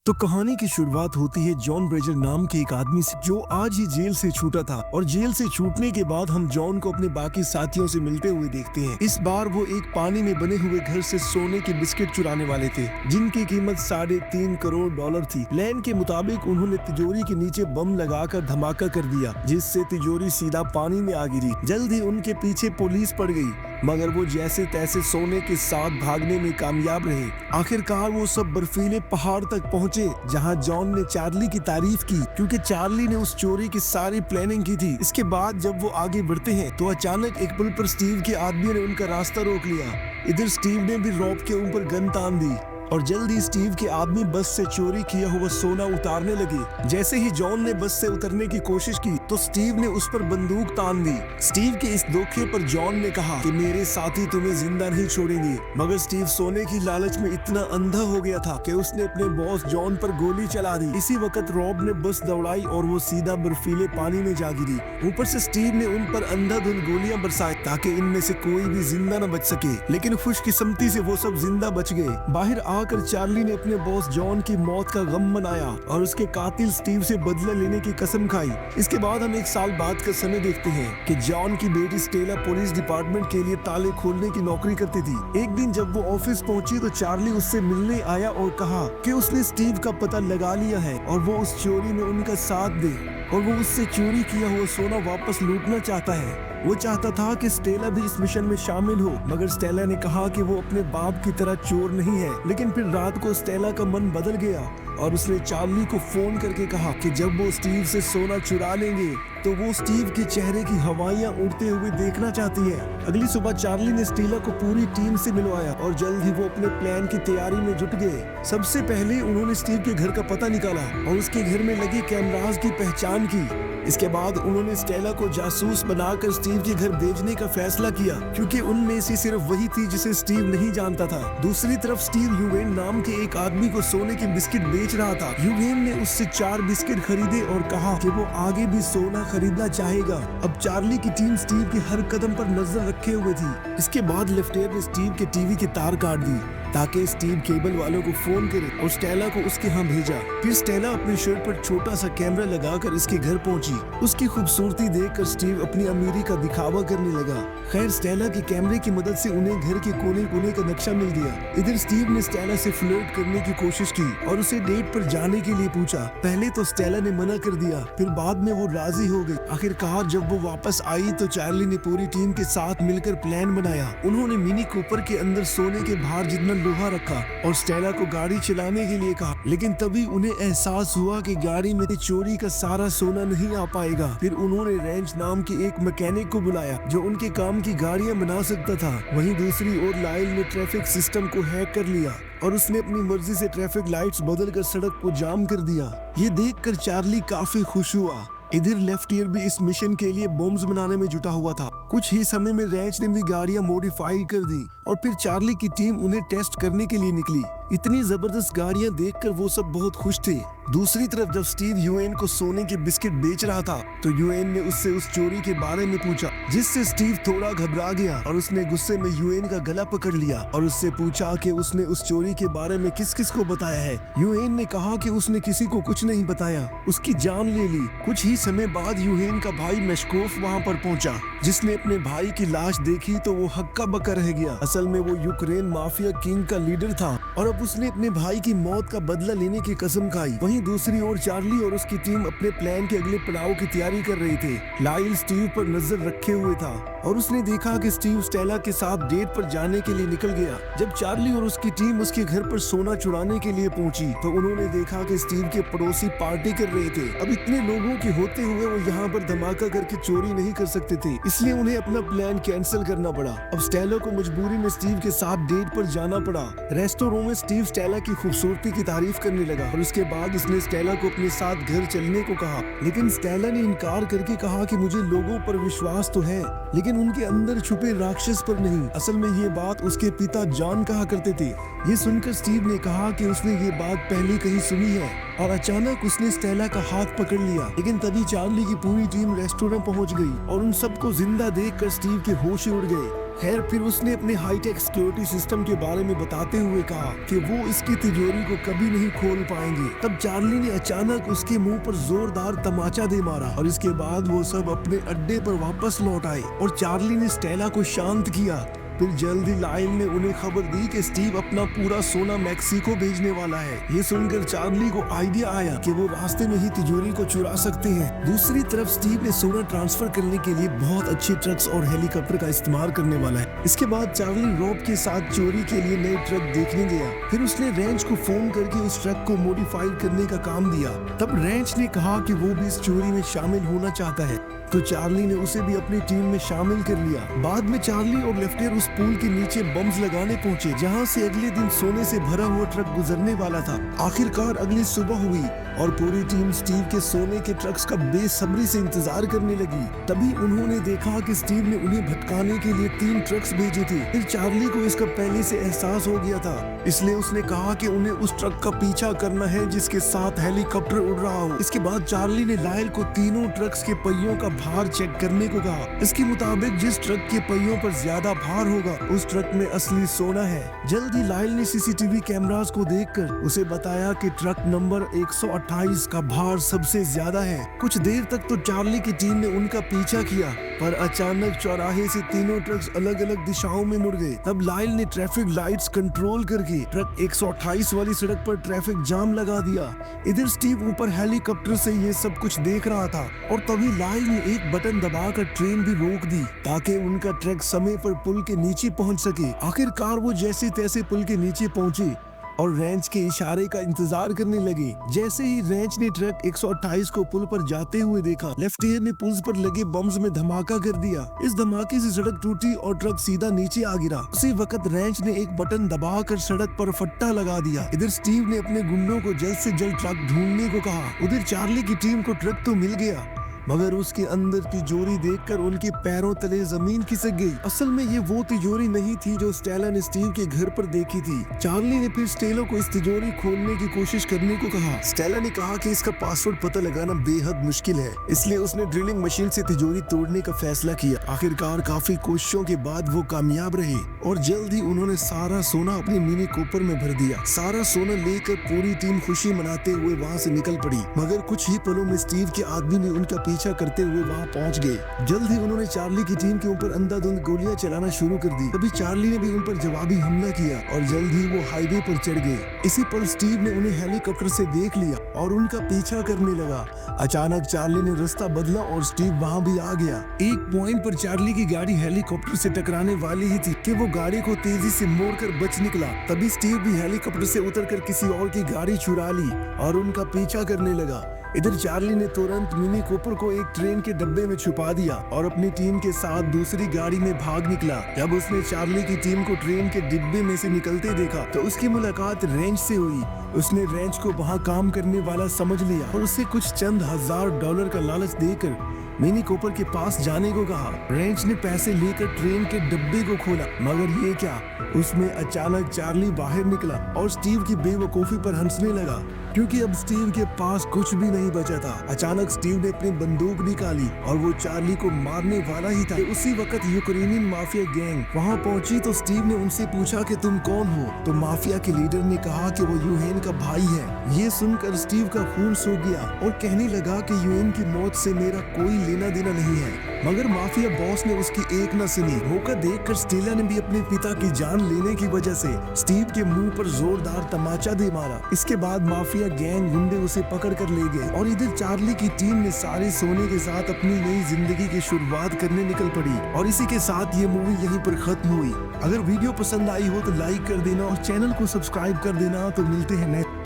तो कहानी की शुरुआत होती है जॉन ब्रेजर नाम के एक आदमी से, जो आज ही जेल से छूटा था। और जेल से छूटने के बाद हम जॉन को अपने बाकी साथियों से मिलते हुए देखते हैं। इस बार वो एक पानी में बने हुए घर से सोने के बिस्किट चुराने वाले थे, जिनकी कीमत $3.5 करोड़ थी। प्लान के मुताबिक उन्होंने तिजोरी के नीचे बम लगाकर धमाका कर दिया, जिससे तिजोरी सीधा पानी में आ गिरी। जल्द ही उनके पीछे पुलिस पड़ गई, मगर वो जैसे तैसे सोने के साथ भागने में कामयाब रहे। आखिरकार वो सब बर्फीले पहाड़ तक पहुंचे, जहां जॉन ने चार्ली की तारीफ की, क्योंकि चार्ली ने उस चोरी की सारी प्लानिंग की थी। इसके बाद जब वो आगे बढ़ते हैं तो अचानक एक पुल पर स्टीव के आदमी ने उनका रास्ता रोक लिया। इधर स्टीव ने भी रॉब के ऊपर गन तान दी और जल्दी स्टीव के आदमी बस से चोरी किया हुआ सोना उतारने लगे। जैसे ही जॉन ने बस से उतरने की कोशिश की तो स्टीव ने उस पर बंदूक तान दी। स्टीव के इस धोखे पर जॉन ने कहा कि मेरे साथी तुम्हें जिंदा नहीं छोड़ेंगे, मगर स्टीव सोने की लालच में इतना अंधा हो गया था कि उसने अपने बॉस जॉन पर गोली चला दी। इसी वक्त रॉब ने बस दौड़ाई और वो सीधा बर्फीले पानी में जा गिरी। ऊपर से स्टीव ने उन पर अंधाधुंध गोलियां बरसाई ताकि इनमें से कोई भी जिंदा न बच सके, लेकिन खुशकिस्मती से वो सब जिंदा बच गए। बाहर आकर चार्ली ने अपने बॉस जॉन की मौत का गम मनाया और उसके कातिल स्टीव से बदला लेने की कसम खाई। इसके बाद हम 1 साल बाद का समय देखते हैं कि जॉन की बेटी स्टेला पुलिस डिपार्टमेंट के लिए ताले खोलने की नौकरी करती थी। एक दिन जब वो ऑफिस पहुंची तो चार्ली उससे मिलने आया और कहा कि उसने स्टीव का पता लगा लिया है और वो उस चोरी में उनका साथ दे, और वो उससे चोरी किया हुआ सोना वापस लूटना चाहता है। वो चाहता था कि स्टेला भी इस मिशन में शामिल हो, मगर स्टेला ने कहा कि वो अपने बाप की तरह चोर नहीं है। लेकिन फिर रात को स्टेला का मन बदल गया और उसने चार्ली को फोन करके कहा कि जब वो स्टीव से सोना चुरा लेंगे तो वो स्टीव के चेहरे की हवाइयां उड़ते हुए देखना चाहती है। अगली सुबह चार्ली ने स्टेला को पूरी टीम से मिलवाया और जल्द ही वो अपने प्लान की तैयारी में जुट गए। सबसे पहले उन्होंने स्टीव के घर का पता निकाला और उसके घर में लगे कैमरास की पहचान की। इसके बाद उन्होंने स्टेला को जासूस बनाकर स्टीव के घर भेजने का फैसला किया, क्योंकि उनमें से सिर्फ वही थी जिसे स्टीव नहीं जानता था। दूसरी तरफ स्टीव यूवेन नाम के एक आदमी को सोने के बिस्किट बेच रहा था। यूवेन ने उससे 4 बिस्किट खरीदे और कहा कि वो आगे भी सोना खरीदना चाहेगा। अब चार्ली की टीम स्टीव के हर कदम पर नजर रखे हुए थी। इसके बाद लेफ्टिनेंट ने स्टीव के टीवी की तार काट दी ताकि स्टीव केबल वालों को फोन करे और स्टेला को उसके यहाँ भेजा। फिर स्टेला अपने शर्ट पर छोटा सा कैमरा लगाकर इसके घर पहुंची। उसकी खूबसूरती देखकर स्टीव अपनी अमीरी का दिखावा करने लगा। खैर, स्टेला के कैमरे की मदद से उन्हें घर के कोने कोने का नक्शा मिल गया। इधर स्टीव ने स्टेला से फ्लर्ट करने की कोशिश की और उसे डेट पर जाने के लिए पूछा। पहले तो स्टेला ने मना कर दिया, फिर बाद में वो राजी हो गई। आखिरकार जब वो वापस आई तो चार्ली ने पूरी टीम के साथ मिलकर प्लान बनाया। उन्होंने मिनी कूपर के अंदर सोने के भार जितना लोहा रखा और स्टेला को गाड़ी चलाने के लिए कहा, लेकिन तभी उन्हें एहसास हुआ कि गाड़ी में चोरी का सारा सोना नहीं आ पाएगा। फिर उन्होंने रेंज नाम के एक मैकेनिक को बुलाया जो उनके काम की गाड़ियां बना सकता था। वहीं दूसरी ओर लाइल ने ट्रैफिक सिस्टम को हैक कर लिया और उसने अपनी मर्जी से ट्रैफिक लाइट्स बदलकर सड़क को जाम कर दिया। ये देखकर चार्ली काफी खुश हुआ। इधर लेफ्ट ईयर भी इस मिशन के लिए बॉम्ब्स बनाने में जुटा हुआ था। कुछ ही समय में रेंच ने भी गाड़ियां मॉडिफाई कर दी और फिर चार्ली की टीम उन्हें टेस्ट करने के लिए निकली। इतनी जबरदस्त गाड़ियां देखकर वो सब बहुत खुश थे। दूसरी तरफ जब स्टीव यूएन को सोने के बिस्किट बेच रहा था तो यूएन ने उससे उस चोरी के बारे में पूछा, जिससे स्टीव थोड़ा घबरा गया और उसने गुस्से में यूएन का गला पकड़ लिया और उससे पूछा कि उसने उस चोरी के बारे में किस किस को बताया है। यूएन ने कहा कि उसने किसी को कुछ नहीं बताया, उसकी जान ले ली। कुछ ही समय बाद यूएन का भाई मेशकोफ वहाँ पर पहुँचा, जिसने अपने भाई की लाश देखी तो वो हक्का बक्का रह गया। असल में वो यूक्रेन माफिया किंग का लीडर था और अब उसने अपने भाई की मौत का बदला लेने की कसम खाई। वहीं दूसरी ओर चार्ली और उसकी टीम अपने प्लान के अगले पड़ाव की तैयारी कर रही थे। लाइल स्टीव पर नजर रखे हुए था और उसने देखा कि स्टीव स्टेला के साथ डेट पर जाने के लिए निकल गया। जब चार्ली और उसकी टीम उसके घर पर सोना चुराने के लिए पहुंची तो उन्होंने देखा कि स्टीव के पड़ोसी पार्टी कर रहे थे। अब इतने लोगों के होते हुए वो यहाँ पर धमाका करके चोरी नहीं कर सकते थे, इसलिए उन्हें अपना प्लान कैंसिल करना पड़ा। अब स्टेला को मजबूरी में स्टीव के साथ डेट पर जाना पड़ा। रेस्टोरेंट में स्टीव स्टेला की खूबसूरती की तारीफ करने लगा और उसके बाद उसने स्टेला को अपने साथ घर चलने को कहा, लेकिन स्टेला ने इनकार करके कहा कि मुझे लोगों पर विश्वास तो है, लेकिन उनके अंदर छुपे राक्षस पर नहीं। असल में ये बात उसके पिता जॉन कहा करते थे। ये सुनकर स्टीव ने कहा कि उसने ये बात पहले कहीं सुनी है और अचानक उसने स्टेला का हाथ पकड़ लिया। लेकिन तभी चार्ली की पूरी टीम रेस्टोरेंट पहुंच गई और उन सबको जिंदा देखकर स्टीव के होश उड़ गए। खैर फिर उसने अपने हाईटेक सिक्योरिटी सिस्टम के बारे में बताते हुए कहा कि वो इसकी तिजोरी को कभी नहीं खोल पाएंगे। तब चार्ली ने अचानक उसके मुंह पर जोरदार तमाचा दे मारा और इसके बाद वो सब अपने अड्डे पर वापस लौट आए और चार्ली ने स्टेला को शांत किया। फिर जल्दी लाइन ने उन्हें खबर दी कि स्टीव अपना पूरा सोना मैक्सिको भेजने वाला है। ये सुनकर चार्ली को आइडिया आया कि वो रास्ते में ही तिजोरी को चुरा सकते हैं। दूसरी तरफ स्टीव ने सोना ट्रांसफर करने के लिए बहुत अच्छे ट्रक्स और हेलीकॉप्टर का इस्तेमाल करने वाला है। इसके बाद चार्ली रॉब के साथ चोरी के लिए नए ट्रक देखने गया। फिर उसने रेंच को फोन करके उस ट्रक को मॉडिफाइड करने का काम दिया। तब रेंच ने कहा कि वो भी इस चोरी में शामिल होना चाहता है, तो चार्ली ने उसे भी अपनी टीम में शामिल कर लिया। बाद में चार्ली और लेफ्टिनेंट उस पुल के नीचे बम्स लगाने पहुंचे जहां से अगले दिन सोने से भरा हुआ ट्रक गुजरने वाला था। आखिरकार अगली सुबह हुई और पूरी टीम स्टीव के सोने के ट्रक्स का बेसब्री से इंतजार करने लगी। तभी उन्होंने देखा कि स्टीव ने उन्हें भटकाने के लिए 3 ट्रक्स भेजे थे। फिर चार्ली को इसका पहले से एहसास हो गया था, इसलिए उसने कहा कि उन्हें उस ट्रक का पीछा करना है जिसके साथ हेलीकॉप्टर उड़ रहा हो। इसके बाद चार्ली ने लायल को तीनों ट्रक्स के पहियों का भार चेक करने को कहा। इसके मुताबिक जिस ट्रक के पहियों पर ज्यादा भार होगा उस ट्रक में असली सोना है। जल्दी लायल ने सीसीटीवी कैमरास को देखकर उसे बताया कि ट्रक नंबर 128 का भार सबसे ज्यादा है। कुछ देर तक तो चार्ली की टीम ने उनका पीछा किया, पर अचानक चौराहे से तीनों ट्रक्स अलग अलग दिशाओं में मुड़ गए। तब लायल ने ट्रैफिक लाइट्स कंट्रोल करके ट्रक 128 वाली सड़क पर ट्रैफिक जाम लगा दिया। इधर स्टीव ऊपर हेलीकॉप्टर से ये सब कुछ देख रहा था और तभी लायल ने एक बटन दबाकर ट्रेन भी रोक दी ताकि उनका ट्रक समय पर पुल के नीचे पहुंच सके। आखिरकार वो जैसे तैसे पुल के नीचे पहुंचे और रेंच के इशारे का इंतजार करने लगे। जैसे ही रेंच ने ट्रक 128 को पुल पर जाते हुए देखा, लेफ्टिनेंट ने पुल्स पर लगे बम्स में धमाका कर दिया। इस धमाके से सड़क टूटी और ट्रक सीधा नीचे आ गिरा। उसी वक्त रेंच ने एक बटन दबाकर सड़क पर फट्टा लगा दिया। इधर स्टीव ने अपने गुंडों को जल्द से जल्द ट्रक ढूंढने को कहा। उधर चार्ली की टीम को ट्रक तो मिल गया, मगर उसके अंदर तिजोरी देखकर उनके पैरों तले जमीन खिसक गई। असल में ये वो तिजोरी नहीं थी जो स्टेला ने स्टीव के घर पर देखी थी। चार्ली ने फिर स्टेला को इस तिजोरी खोलने की कोशिश करने को कहा। स्टेला ने कहा कि इसका पासवर्ड पता लगाना बेहद मुश्किल है, इसलिए उसने ड्रिलिंग मशीन से तिजोरी तोड़ने का फैसला किया। आखिरकार काफी कोशिशों के बाद वो कामयाब रहे और जल्द ही उन्होंने सारा सोना अपनी मिनी कूपर में भर दिया। सारा सोना लेकर पूरी टीम खुशी मनाते हुए वहाँ से निकल पड़ी, मगर कुछ ही पलों में स्टीव के आदमी ने उनका पीछा करते हुए वहां पहुंच गए। जल्द ही उन्होंने चार्ली की टीम के ऊपर अंधाधुंध गोलियां चलाना शुरू कर दी। तभी चार्ली ने भी उन पर जवाबी हमला किया और जल्द ही वो हाईवे पर चढ़ गए। इसी पर स्टीव ने उन्हें हेलीकॉप्टर से देख लिया और उनका पीछा करने लगा। अचानक चार्ली ने रास्ता बदला और स्टीव वहां भी आ गया। एक पॉइंट पर चार्ली की गाड़ी हेलीकॉप्टर से टकराने वाली ही थी कि वो गाड़ी को तेजी से मोड़कर बच निकला। तभी स्टीव भी हेलीकॉप्टर से उतरकर किसी और की गाड़ी चुरा ली और उनका पीछा करने लगा। इधर चार्ली ने तुरंत मिनी कूपर को एक ट्रेन के डब्बे में छुपा दिया और अपनी टीम के साथ दूसरी गाड़ी में भाग निकला। जब उसने चार्ली की टीम को ट्रेन के डिब्बे में से निकलते देखा तो उसकी मुलाकात रेंच से हुई। उसने रेंच को वहां काम करने वाला समझ लिया और उसे कुछ चंद $1000 का लालच देकर मिनी कूपर के पास जाने को कहा। रेंच ने पैसे लेकर ट्रेन के डब्बे को खोला, मगर ये क्या, उसमें अचानक चार्ली बाहर निकला और स्टीव की बेवकूफी पर हंसने लगा क्योंकि अब स्टीव के पास कुछ भी नहीं बचा था। अचानक स्टीव ने अपनी बंदूक निकाली और वो चार्ली को मारने वाला ही था। उसी वक्त यूक्रेनियन माफिया गैंग वहां पहुंची तो स्टीव ने उनसे पूछा कि तुम कौन हो, तो माफिया के लीडर ने कहा कि वो यूएन का भाई है। ये सुनकर स्टीव का खून सूख गया और कहने लगा कि यूएन की मौत से मेरा कोई लेना देना नहीं है, मगर माफिया बॉस ने उसकी एक न सुनी। मौका देखकर स्टेला ने भी अपने पिता की जान लेने की वजह से स्टीव के मुंह पर जोरदार तमाचा दे मारा। इसके बाद माफिया गैंग गुंडे उसे पकड़ कर ले गए और इधर चार्ली की टीम ने सारे सोने के साथ अपनी नई जिंदगी की शुरुआत करने निकल पड़ी। और इसी के साथ ये मूवी यहीं पर खत्म हुई। अगर वीडियो पसंद आई हो तो लाइक कर देना और चैनल को सब्सक्राइब कर देना। तो मिलते हैं नेक्स्ट